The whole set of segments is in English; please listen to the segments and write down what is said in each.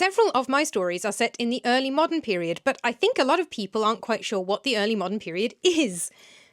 Several of my stories are set in the early modern period, but I think a lot of people aren't quite sure what the early modern period is.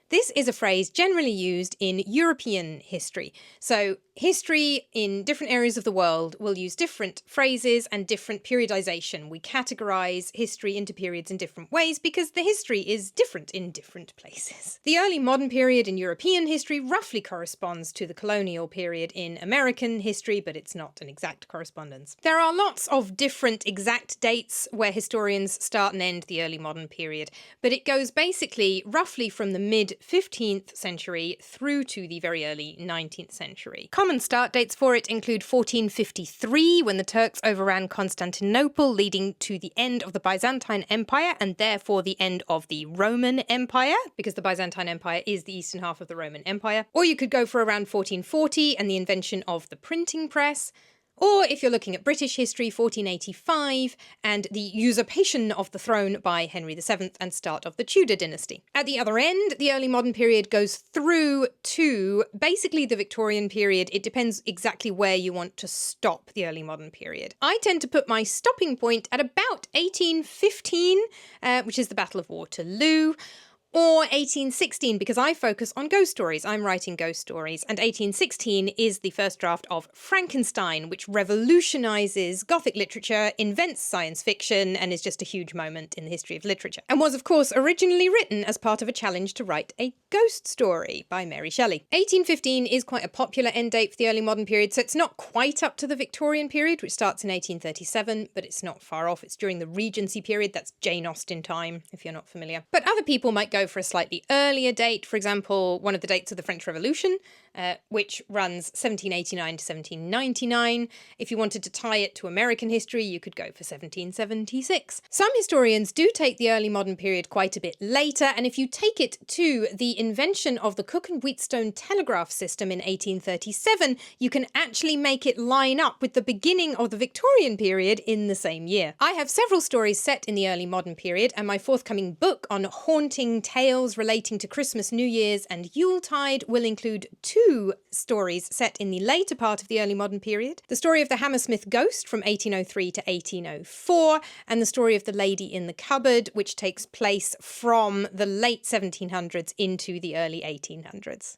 This is a phrase generally used in European history. So history in different areas of the world will use different phrases and different periodization. We categorize history into periods in different ways because the history is different in different places. The early modern period in European history roughly corresponds to the colonial period in American history, but it's not an exact correspondence. There are lots of different exact dates where historians start and end the early modern period, but it goes basically roughly from the mid-15th century through to the very early 19th century. Common start dates for it include 1453, when the Turks overran Constantinople, leading to the end of the Byzantine Empire and therefore the end of the Roman Empire, because the Byzantine Empire is the eastern half of the Roman Empire. Or you could go for around 1440 and the invention of the printing press. Or if you're looking at British history, 1485 and the usurpation of the throne by Henry VII and start of the Tudor dynasty. At the other end, the early modern period goes through to basically the Victorian period. It depends exactly where you want to stop the early modern period. I tend to put my stopping point at about 1815, which is the Battle of Waterloo. Or 1816, because I focus on ghost stories. I'm writing ghost stories. And 1816 is the first draft of Frankenstein, which revolutionises Gothic literature, invents science fiction, and is just a huge moment in the history of literature. And was, of course, originally written as part of a challenge to write a ghost story by Mary Shelley. 1815 is quite a popular end date for the early modern period, so it's not quite up to the Victorian period, which starts in 1837, but it's not far off. It's during the Regency period. That's Jane Austen time, if you're not familiar. But other people might go for a slightly earlier date, for example, one of the dates of the French Revolution, which runs 1789 to 1799. If you wanted to tie it to American history, you could go for 1776. Some historians do take the early modern period quite a bit later, and if you take it to the invention of the Cook and Wheatstone telegraph system in 1837, you can actually make it line up with the beginning of the Victorian period in the same year. I have several stories set in the early modern period, and my forthcoming book on haunting tales relating to Christmas, New Year's and Yuletide will include two stories set in the later part of the early modern period. The story of the Hammersmith ghost from 1803 to 1804 and the story of the lady in the cupboard, which takes place from the late 1700s into the early 1800s.